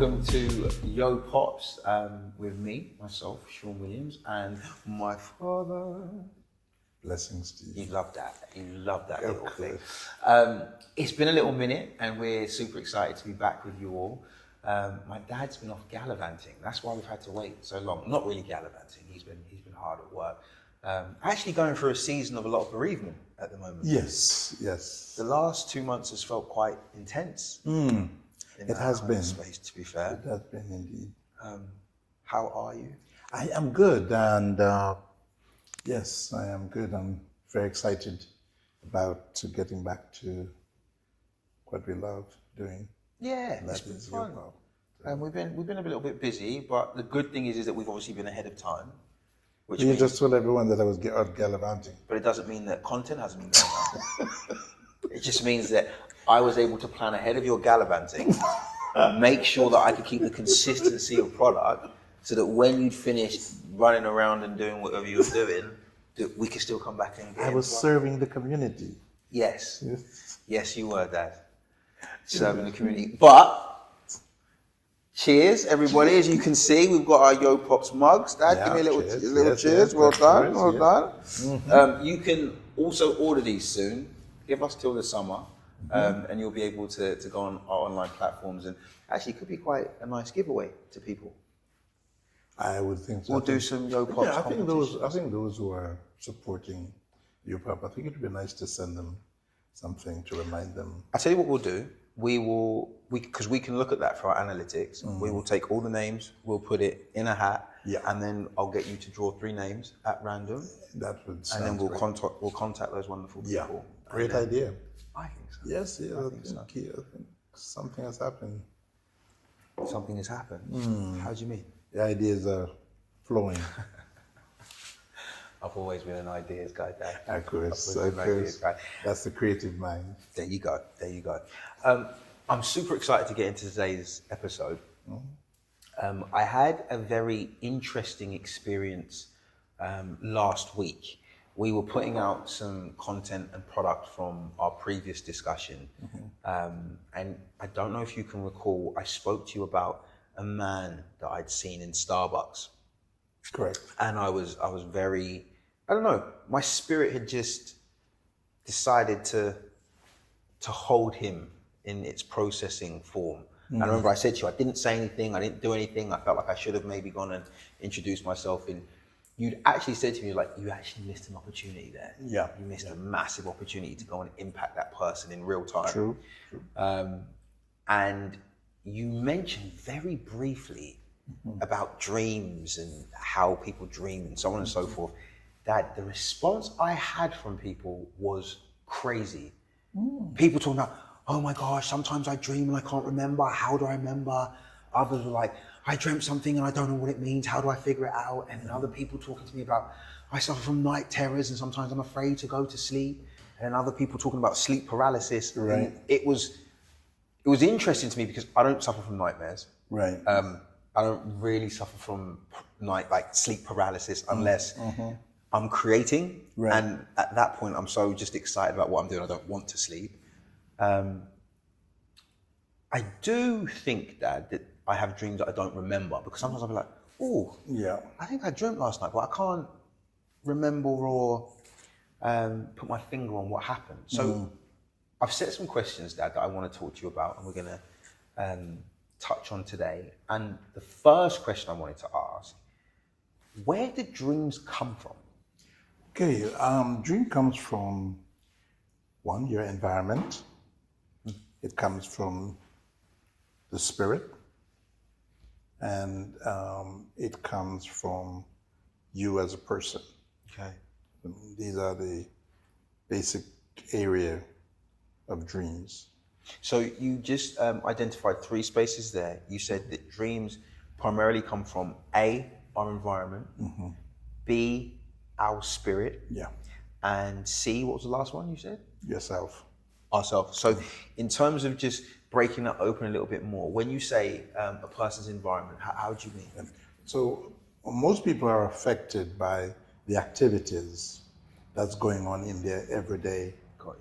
welcome to Yo Pops with me, myself, Shean Williams, and my father. Blessings to you. You love that. You love that little thing. course. It's been a little minute, and we're super excited to be back with you all. My dad's been off gallivanting. That's why we've had to wait so long. Not really gallivanting. He's been hard at work. Actually going through a season of a lot of bereavement at the moment. Yes, yes. The last 2 months has felt quite intense. It has been. Space, to be fair. It has been indeed. How are you? I am good, and yes, I am good. I'm very excited about getting back to what we love doing. Yeah, And it's that been is fun. your And we've been a little bit busy, but the good thing is that we've obviously been ahead of time. Which You means, just told everyone that I was out gallivanting. but it doesn't mean that content hasn't been going on. It just means that I was able to plan ahead of your gallivanting, make sure that I could keep the consistency of product, so that when you'd finished running around and doing whatever you were doing, that we could still come back and get I was into our- serving the community. Yes. Yes. Yes, you were, Dad. Serving the community. But, cheers, everybody. As you can see, we've got our Yo Pops mugs. Dad, Yeah, give me a little cheers. cheers. Yes, Well yes, done, cheers, well yeah. done. You can also order these soon. Give us till the summer. And you'll be able to go on our online platforms. And actually, it could be quite a nice giveaway to people. I would think so. We'll do some Yo Pops Yeah, I think competitions. those who are supporting UPAP, I think it would be nice to send them something to remind them. I'll tell you what we'll do. Because we can look at that for our analytics. We will take all the names, we'll put it in a hat, Yeah. and then I'll get you to draw 3 names at random, That would and sound then we'll great. contact those wonderful Yeah, people. great And then- idea. I think so. Yes, yeah, I think, so. I think something has happened. Something has happened. How do you mean? The ideas are flowing. I've always been an ideas guy, Dad. Of course, I've always been an ideas guy. That's the creative mind. There you go. There you go. I'm super excited to get into today's episode. I had a very interesting experience last week. We were putting out some content and product from our previous discussion. And I don't know if you can recall, I spoke to you about a man that I'd seen in Starbucks. Correct. And I was very, I don't know, my spirit had just decided to hold him in its processing form. And I remember I said to you, I didn't say anything, I didn't do anything. I felt like I should have maybe gone and introduced myself. And you'd actually said to me, like, you actually missed an opportunity there. Yeah. You missed a massive opportunity to go and impact that person in real time. True. And you mentioned very briefly about dreams and how people dream and so on and so forth. That the response I had from people was crazy. People talking about, oh my gosh, sometimes I dream and I can't remember. How do I remember? Others were like, I dreamt something and I don't know what it means. How do I figure it out? And then other people talking to me about, I suffer from night terrors and sometimes I'm afraid to go to sleep. And other people talking about sleep paralysis. Right. And it was interesting to me because I don't suffer from nightmares. Right. I don't really suffer from sleep paralysis unless I'm creating. Right. And at that point, I'm so just excited about what I'm doing. I don't want to sleep. I do think, Dad, that I have dreams that I don't remember because sometimes I'll be like, oh, Yeah. I think I dreamt last night, but I can't remember or put my finger on what happened. So I've set some questions, Dad, that I want to talk to you about, and we're going to touch on today. And the first question I wanted to ask, where did dreams come from? Okay. Dream comes from one, your environment. It comes from the spirit, and it comes from you as a person. Okay. These are the basic area of dreams. So you just identified 3 spaces there. You said that dreams primarily come from A, our environment, B, our spirit, Yeah. and C, what was the last one you said? Yourself. Ourselves. So in terms of just breaking that open a little bit more, when you say a person's environment, how do you mean? So most people are affected by the activities that's going on in their everyday Got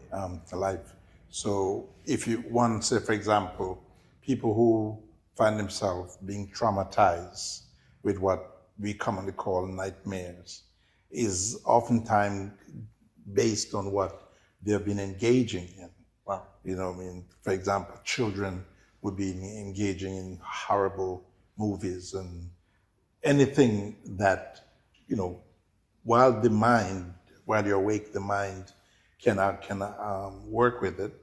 you. life. So if you want, say for example, people who find themselves being traumatized with what we commonly call nightmares is oftentimes based on what they've been engaging in. Wow. You know, I mean, for example, children would be engaging in horrible movies and anything that, you know, while you're awake, the mind can work with it,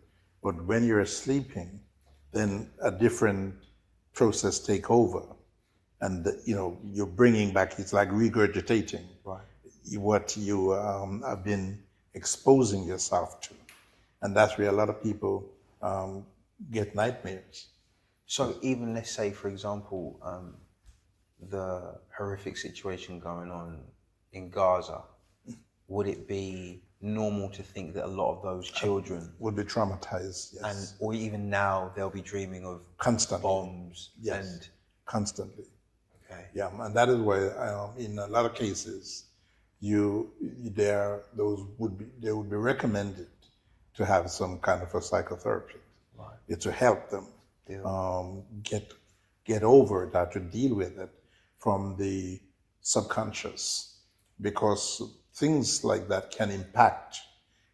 but when you're sleeping, then a different process take over, and you know you're bringing back. It's like regurgitating what you have been exposing yourself to, and that's where a lot of people get nightmares. So even let's say, for example, the horrific situation going on in Gaza, would it be normal to think that a lot of those children would be traumatized, yes. and or even now they'll be dreaming of constantly bombs? Yes, and constantly. Okay. Yeah, and that is why in a lot of cases they would be recommended to have some kind of a psychotherapy to help them get over it, or to deal with it from the subconscious, because things like that can impact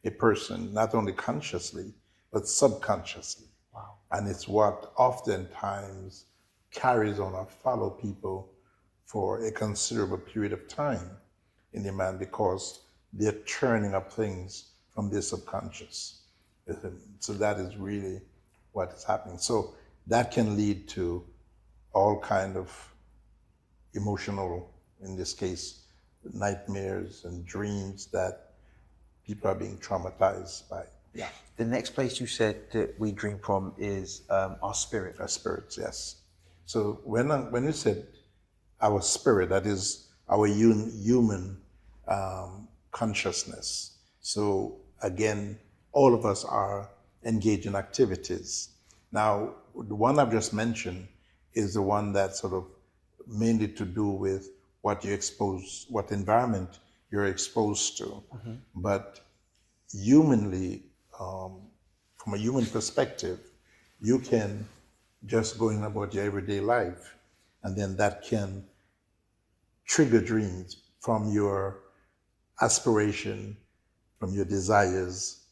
a person not only consciously but subconsciously. Wow. And it's what oftentimes carries on or follow people for a considerable period of time in their mind, because they're turning up things from their subconscious. So that is really what is happening. So that can lead to all kind of emotional, in this case, nightmares and dreams that people are being traumatized by. Yeah. The next place you said that we dream from is our spirit. Our spirits, yes. So when you said our spirit, that is our human consciousness. So again, all of us are engaged in activities. Now, the one I've just mentioned is the one that's sort of mainly to do with what environment you're exposed to. Mm-hmm. But humanly, from a human perspective, you can just go in about your everyday life, and then that can trigger dreams from your aspiration, from your desires,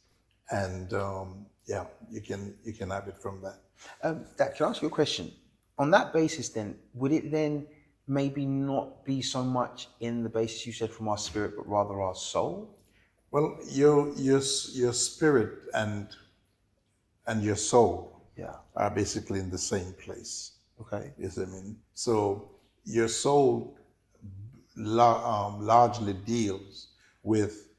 and you can have it from that. Dad, can I ask you a question? On that basis, then, would it then maybe not be so much in the basis you said from our spirit, but rather our soul? Well, your spirit and your soul are basically in the same place. Okay. Yes, I mean, so your soul largely deals with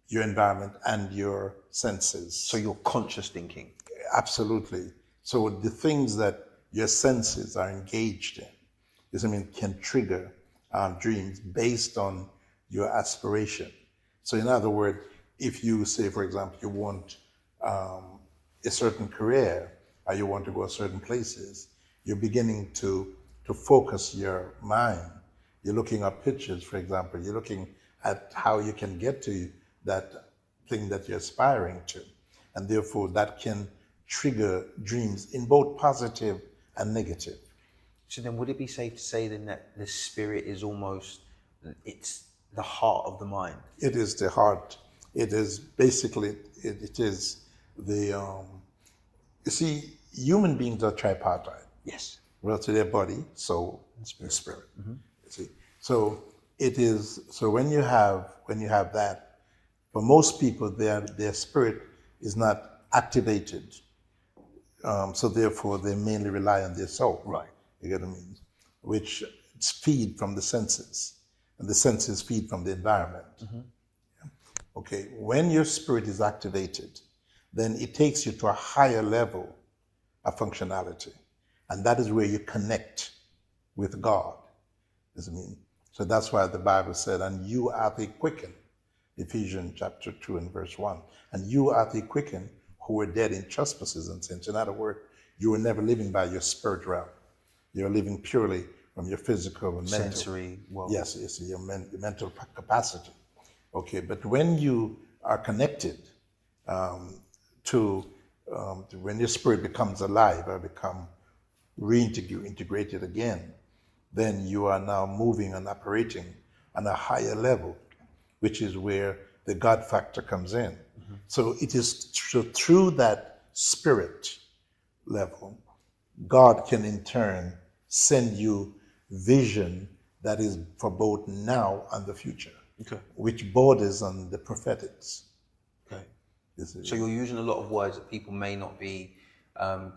your environment and your senses. So your conscious thinking. Absolutely. So the things that your senses are engaged in, yes, I mean, can trigger dreams based on your aspiration. So in other words, if you say, for example, you want a certain career, or you want to go certain places, you're beginning to focus your mind. You're looking at pictures, for example. You're looking at how you can get to that thing that you're aspiring to. And therefore, that can trigger dreams in both positive and negative. So then would it be safe to say then that the spirit is almost, it's the heart of the mind? It is the heart. It is basically, it is the, you see, human beings are tripartite. Yes. Well, to their body, soul, and spirit. Mm-hmm. You see, so it is. So when you have that, for most people, their spirit is not activated. So therefore, they mainly rely on their soul. Right. You get what I mean? Which feed from the senses, and the senses feed from the environment. Mm-hmm. Okay. When your spirit is activated, then it takes you to a higher level of functionality. And that is where you connect with God. Does it mean? So that's why the Bible said, and you are the quickened, Ephesians chapter 2 and verse 1. And you are the quickened who were dead in trespasses and sins. In other words, you were never living by your spirit realm. You're living purely from your physical and mental. Sensory world. Yes, your mental capacity. Okay, but when you are connected to when your spirit becomes alive or become reintegrate it again, then you are now moving and operating on a higher level, which is where the God factor comes in. So it is through that spirit level, God can in turn send you vision that is for both now and the future, which borders on the prophetics. Okay. So you're using a lot of words that people may not be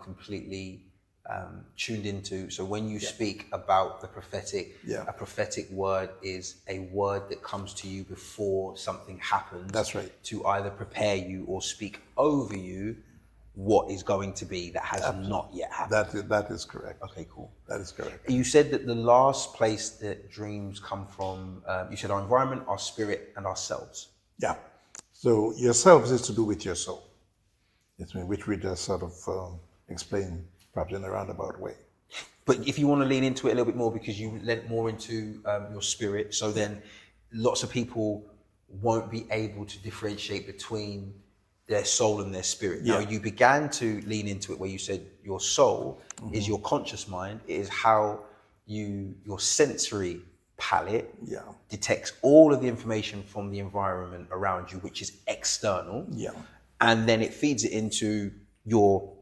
completely tuned into. So when you speak about the prophetic, a prophetic word is a word that comes to you before something happens. That's right. To either prepare you or speak over you what is going to be that has not yet happened. That is correct. Okay, cool. That is correct. You said that the last place that dreams come from, you said our environment, our spirit, and ourselves. Yeah. So yourselves is to do with your soul, which we just sort of explain perhaps in a roundabout way. But if you want to lean into it a little bit more, because you led more into your spirit, so then lots of people won't be able to differentiate between their soul and their spirit. Now, you began to lean into it where you said your soul is your conscious mind. It is how your sensory palette detects all of the information from the environment around you, which is external. Yeah. And then it feeds it into your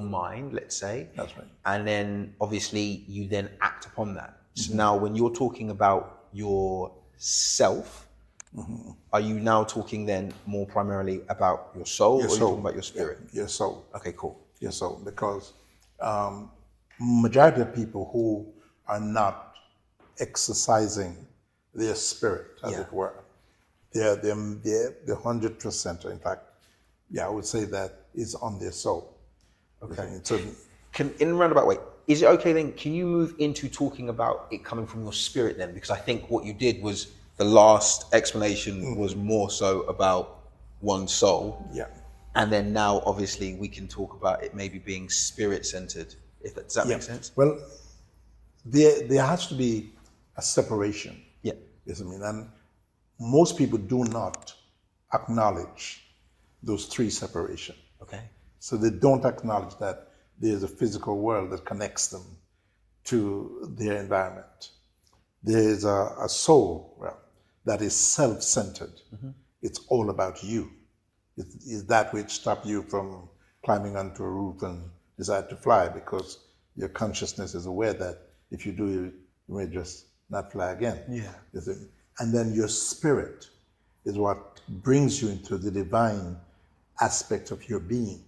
mind, let's say. That's right. And then obviously you then act upon that. So now when you're talking about yourself, are you now talking then more primarily about your soul, or are you talking about your spirit? Your soul. Okay, cool. Your soul, because majority of people who are not exercising their spirit, as it were, they're 100%. In fact, I would say that is on their soul. Okay. So, In a roundabout way, is it okay then, can you move into talking about it coming from your spirit then? Because I think what you did was, the last explanation was more so about one's soul. Yeah. And then now obviously we can talk about it maybe being spirit centered. Does that make sense? Well, there has to be a separation. Yeah. Yes, I mean, and most people do not acknowledge those three separations. Okay. So they don't acknowledge that there's a physical world that connects them to their environment. There's a soul that is self-centered. It's all about you. It's that which stops you from climbing onto a roof and decide to fly, because your consciousness is aware that if you do, you may just not fly again. Yeah. You see? And then your spirit is what brings you into the divine aspect of your being.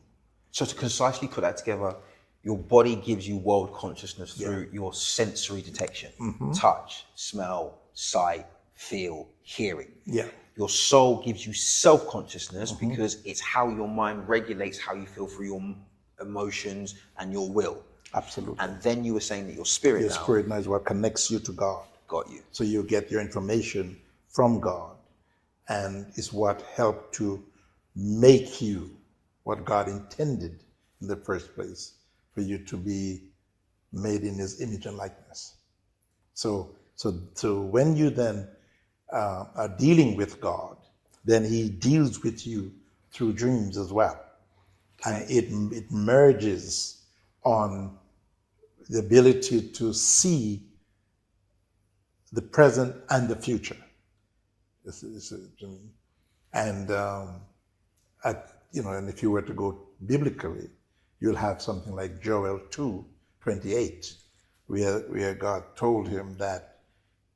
So to concisely put that together, your body gives you world consciousness through your sensory detection, touch, smell, sight, feel, hearing. Yeah. Your soul gives you self-consciousness because it's how your mind regulates how you feel through your emotions and your will. Absolutely. And then you were saying that your spirit now is what connects you to God. Got you. So you get your information from God, and it's what helped to make you what God intended in the first place, for you to be made in His image and likeness. So when you then are dealing with God, then He deals with you through dreams as well. And it merges on the ability to see the present and the future. And and if you were to go biblically, you'll have something like Joel 2:28, where God told him that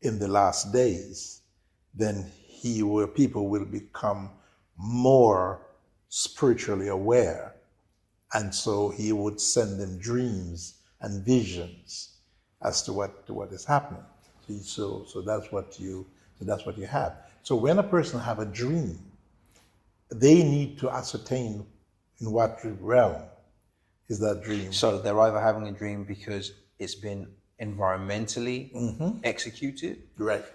in the last days, then people will become more spiritually aware, and so He would send them dreams and visions as to what is happening. So that's what you have. So when a person have a dream, they need to ascertain in what realm is that dream. So they're either having a dream because it's been environmentally executed, right,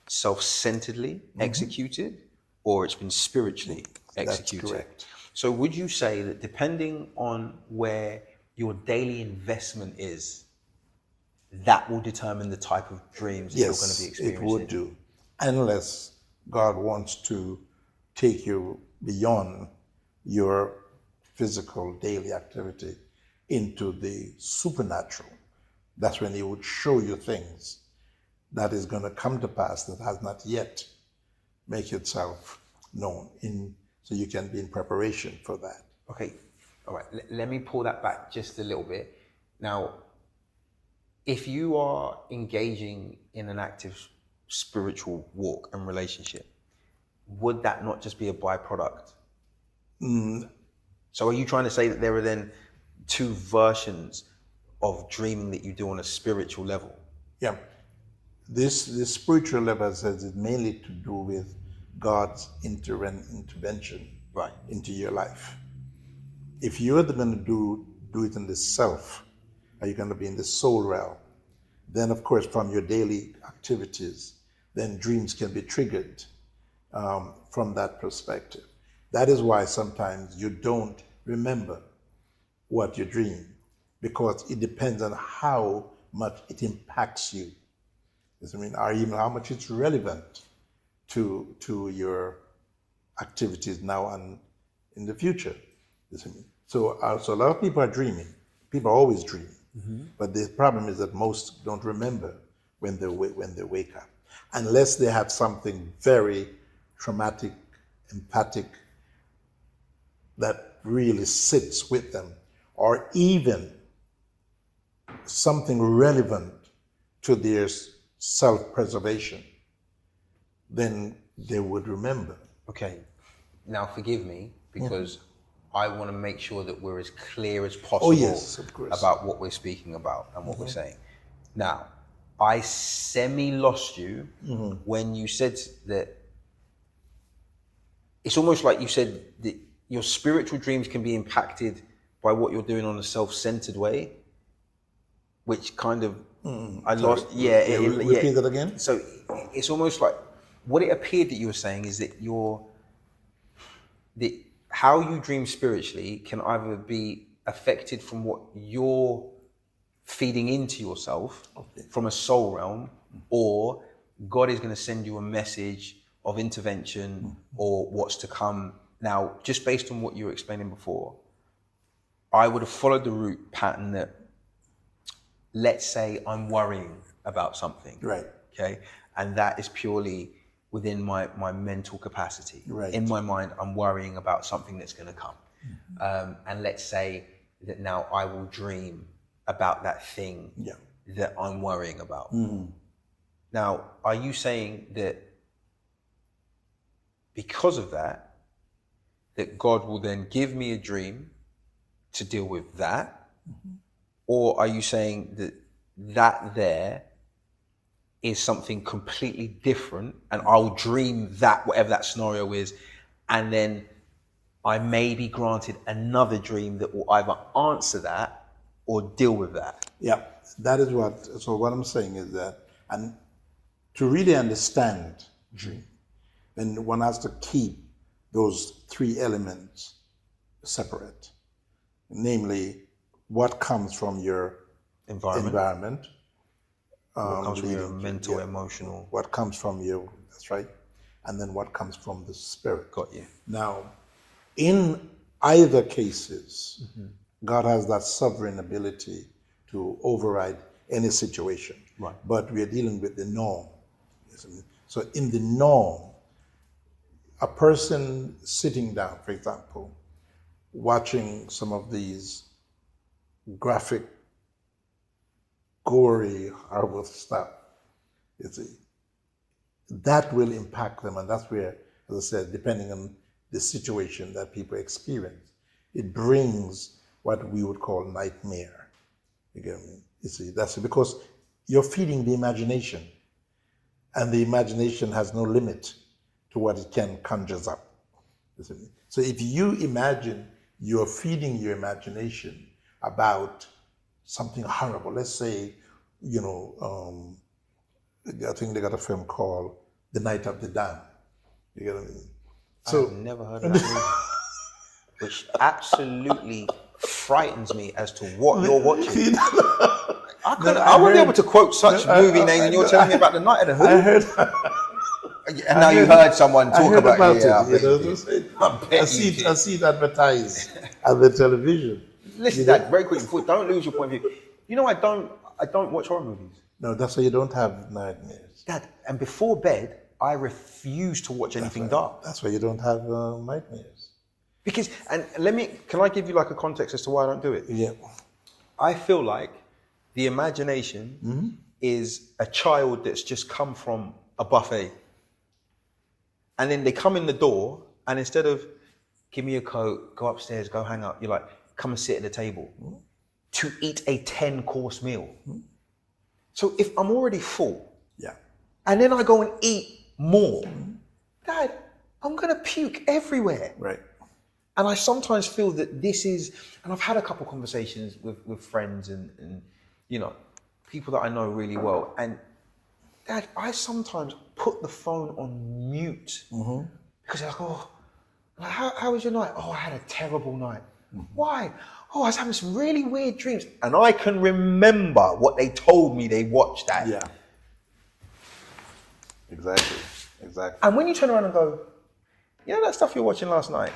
self-centeredly executed, or it's been spiritually executed. That's correct. So would you say that depending on where your daily investment is, that will determine the type of dreams that you're going to be experiencing? Yes, it would do, unless God wants to take you beyond your physical daily activity into the supernatural, that's when he would show you things that is going to come to pass that has not yet make itself known, so you can be in preparation for that. Okay, all right. Let me pull that back just a little bit. Now, if you are engaging in an active spiritual walk and relationship, would that not just be a byproduct? So are you trying to say that there are then two versions of dreaming that you do on a spiritual level? Yeah. This spiritual level says it's mainly to do with God's intervention Right. into your life. If you're going to do it in the self, are you going to be in the soul realm? Then, of course, from your daily activities, then dreams can be triggered from that perspective. That is why sometimes you don't remember what you dream, because it depends on how much it impacts you. I mean, or even how much it's relevant to your activities now and in the future. So a lot of people are dreaming. People are always dreaming. But the problem is that most don't remember when they wake up, unless they have something very traumatic, empathic, that really sits with them, or even something relevant to their self-preservation, then they would remember. Okay, now forgive me, because I want to make sure that we're as clear as possible of course. about what we're speaking about and what we're saying. Now, I semi-lost you when you said that it's almost like you said that your spiritual dreams can be impacted by what you're doing on a self-centered way, which kind of, I lost. Repeat that again? So it's almost like what it appeared that you were saying is that how you dream spiritually can either be affected from what you're feeding into yourself from a soul realm, or God is going to send you a message of intervention or what's to come. Now, just based on what you were explaining before, I would have followed the route pattern that, let's say I'm worrying about something. Right. Okay. And that is purely within my mental capacity. Right. In my mind, I'm worrying about something that's going to come. And let's say that now I will dream about that thing that I'm worrying about. Now, are you saying that because of that God will then give me a dream to deal with that? Or are you saying that there is something completely different and I'll dream that, whatever that scenario is, and then I may be granted another dream that will either answer that or deal with that? Yeah, that is so what I'm saying is that, and to really understand dream, then one has to keep those three elements separate. Namely, what comes from your environment, what comes from your mental, emotional. What comes from you, that's right. And then what comes from the spirit. Got you. Now, in either cases, God has that sovereign ability to override any situation. Right. But we are dealing with the norm. So in the norm, a person sitting down, for example, watching some of these graphic, gory, horrible stuff, you see, that will impact them. And that's where, as I said, depending on the situation that people experience, it brings what we would call nightmare. You get what I mean? You see, that's because you're feeding the imagination, and the imagination has no limit to what it can conjure up. You see? So if you imagine you're feeding your imagination about something horrible, let's say, I think they got a film called The Night of the Damned. You get what I mean? So, I've never heard of that movie, which absolutely frightens me as to what you're watching. I wouldn't be able to quote such movie names, and you're telling me about The Night of the Who? I heard. And now you heard someone talk about it. I see it advertised on the television. Listen, Dad, very quickly, don't lose your point of view. I don't I don't watch horror movies. No, that's why you don't have nightmares. Dad, and before bed, I refuse to watch anything dark. That's why you don't have nightmares. Because, and can I give you like a context as to why I don't do it? Yeah. I feel like the imagination is a child that's just come from a buffet. And then they come in the door, and instead of give me a coat, go upstairs, go hang out, you're like, come and sit at the table to eat a 10-course meal. So if I'm already full, and then I go and eat more, Dad, I'm gonna puke everywhere. Right. And I sometimes feel that this is, and I've had a couple conversations with friends and you know, people that I know really well. And Dad, I sometimes put the phone on mute because they're like, oh, like, how was your night? Oh, I had a terrible night. Why? Oh, I was having some really weird dreams. And I can remember what they told me they watched that. Yeah. Exactly. And when you turn around and go, you know that stuff you were watching last night?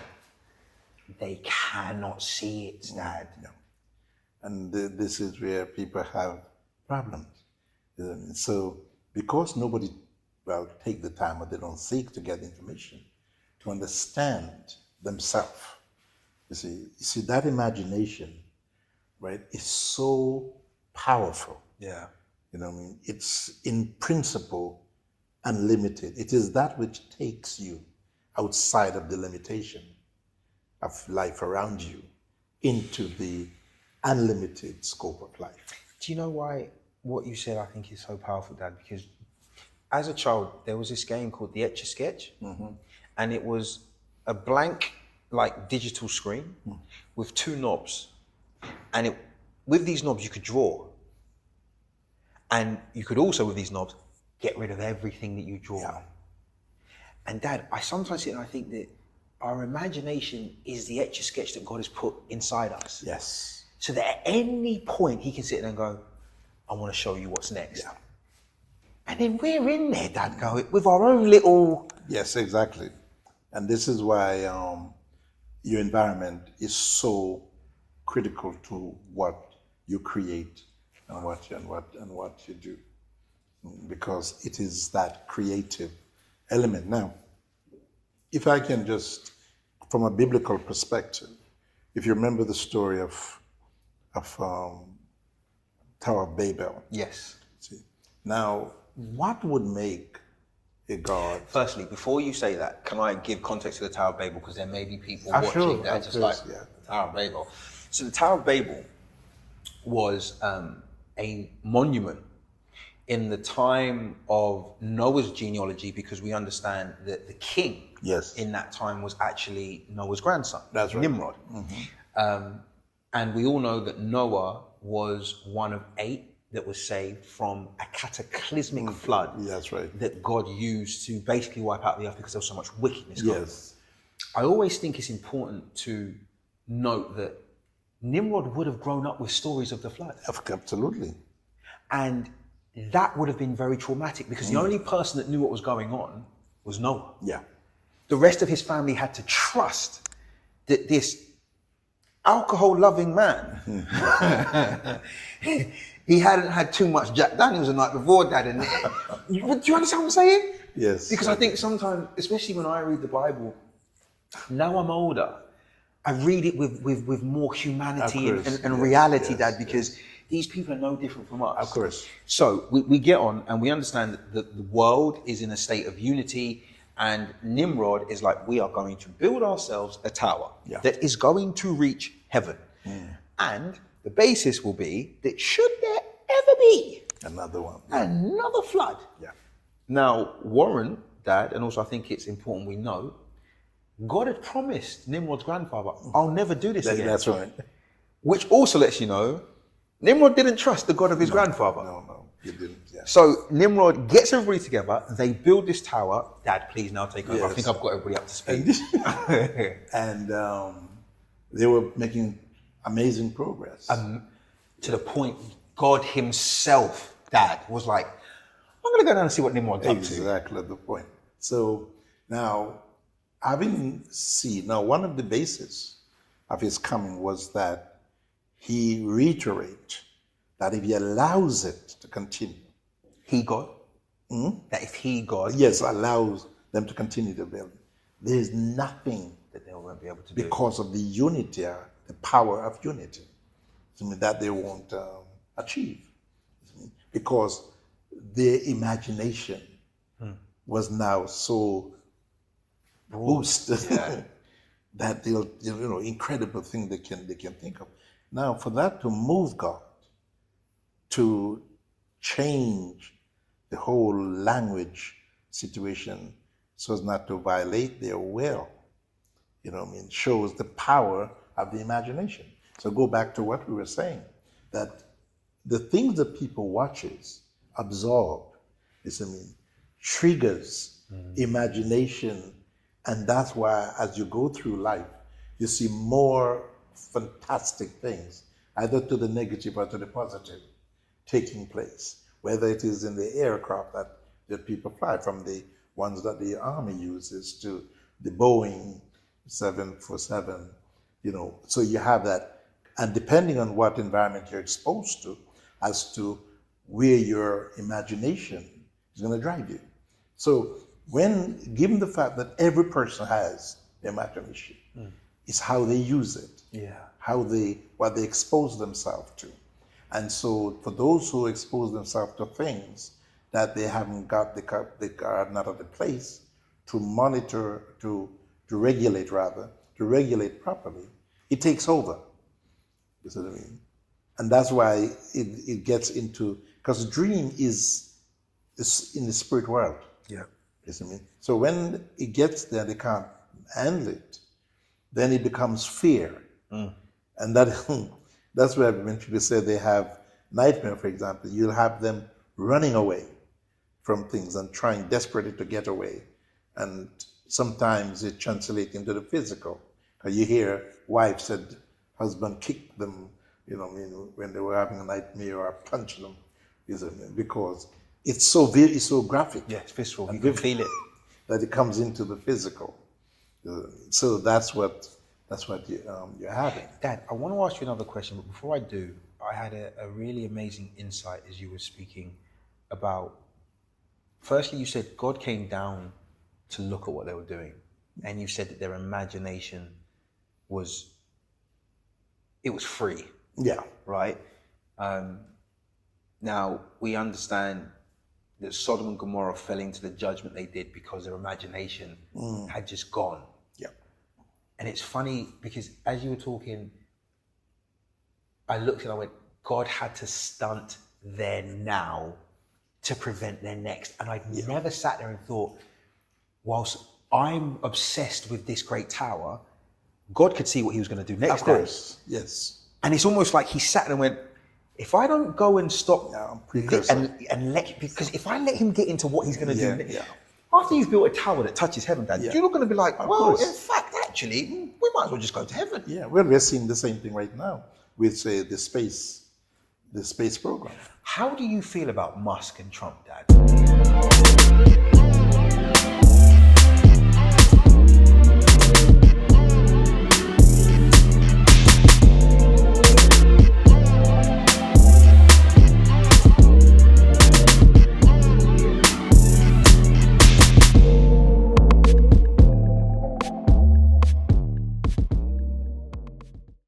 They cannot see it, Dad. No. And this is where people have problems. So because nobody take the time, or they don't seek to get information to understand themselves. You see that imagination, right, is so powerful. Yeah. You know what I mean? It's in principle unlimited. It is that which takes you outside of the limitation of life around you into the unlimited scope of life. Do you know why what you said I think is so powerful, Dad? Because as a child, there was this game called the Etch-a-Sketch, and it was a blank, like, digital screen with two knobs. And with these knobs, you could draw. And you could also, with these knobs, get rid of everything that you draw. Yeah. And Dad, I sometimes sit and I think that our imagination is the Etch-a-Sketch that God has put inside us. Yes. So that at any point, he can sit there and go, I want to show you what's next. Yeah. And then we're in there, Dad, going with our own little... Yes, exactly. And this is why your environment is so critical to what you create and what you do, because it is that creative element. Now, if I can just, from a biblical perspective, if you remember the story of Tower of Babel. Yes. See, now, what would make a God? Firstly, before you say that, can I give context to the Tower of Babel? Because there may be people watching sure, that are just course, like, yeah. the Tower of Babel. So the Tower of Babel was a monument in the time of Noah's genealogy, because we understand that the king in that time was actually Noah's grandson, That's right. Nimrod. And we all know that Noah was one of 8 that was saved from a cataclysmic flood. That's right. That God used to basically wipe out the earth because there was so much wickedness going on. Yes. I always think it's important to note that Nimrod would have grown up with stories of the flood. Absolutely. And that would have been very traumatic, because the only person that knew what was going on was Noah. Yeah. The rest of his family had to trust that this alcohol-loving man, he hadn't had too much Jack Daniels the night before, Dad. And do you understand what I'm saying? Yes. Because I think sometimes, especially when I read the Bible, now I'm older, I read it with more humanity and reality, Dad, because these people are no different from us. Of course. So we get on and we understand that the world is in a state of unity, and Nimrod is like, we are going to build ourselves a tower that is going to reach heaven. And the basis will be that should there ever be another flood. Yeah. Now, Warren, Dad, and also I think it's important we know, God had promised Nimrod's grandfather, I'll never do this again. That's right. Which also lets you know, Nimrod didn't trust the God of his grandfather. No, he didn't. Yeah. So Nimrod gets everybody together, they build this tower. Dad, please now take over. I think I've got everybody up to speed. And they were making amazing progress. To the point, God himself, Dad, was like, I'm going to go down and see what Nimrod's up to. Exactly the point. So now, one of the bases of his coming was that he reiterated that if he allows it to continue, He God? That if he God, yes, allows them to continue to build, there is nothing that they won't be able to do. because of the unity, the power of unity, that they won't achieve. Because their imagination was now so boosted that they'll, incredible thing they can think of. Now, for that to move God to change the whole language situation so as not to violate their will, shows the power of the imagination. So go back to what we were saying, that the things that people watches, absorb, triggers imagination, and that's why as you go through life, you see more fantastic things, either to the negative or to the positive, taking place, whether it is in the aircraft that people fly, from the ones that the Army uses to the Boeing 747, so you have that. And depending on what environment you're exposed to, as to where your imagination is going to drive you. So given the fact that every person has imagination, it's how they use it, what they expose themselves to. And so for those who expose themselves to things that they haven't got, they are not at the place to monitor, to regulate properly, it takes over. You see what I mean? And that's why it gets into, because dream is in the spirit world. Yeah. You see what I mean? So when it gets there, they can't handle it, then it becomes fear. And that's where when people say they have nightmare, for example, you'll have them running away from things and trying desperately to get away. And sometimes it translates into the physical. You hear wife said husband kicked them, when they were having a nightmare, or punching them, because it's so graphic. Yeah, it's visceral. You can feel it. That it comes into the physical. So that's what you're having. Dad, I want to ask you another question, but before I do, I had a really amazing insight as you were speaking about, firstly, you said God came down to look at what they were doing. And you said that their imagination was free. Yeah. Right? Now, we understand that Sodom and Gomorrah fell into the judgment they did because their imagination had just gone. Yeah. And it's funny because as you were talking, I looked and I went, God had to stunt their now to prevent their next. And I'd never sat there and thought, whilst I'm obsessed with this great tower, God could see what he was going to do next. Of course, yes. And it's almost like he sat there and went, if I don't go and stop and because if I let him get into what he's going to do, after you've built a tower that touches heaven, Dad, you're not going to be like, well, in fact, actually, we might as well just go to heaven. Yeah, well, we're seeing the same thing right now with, say, the space program. How do you feel about Musk and Trump, Dad?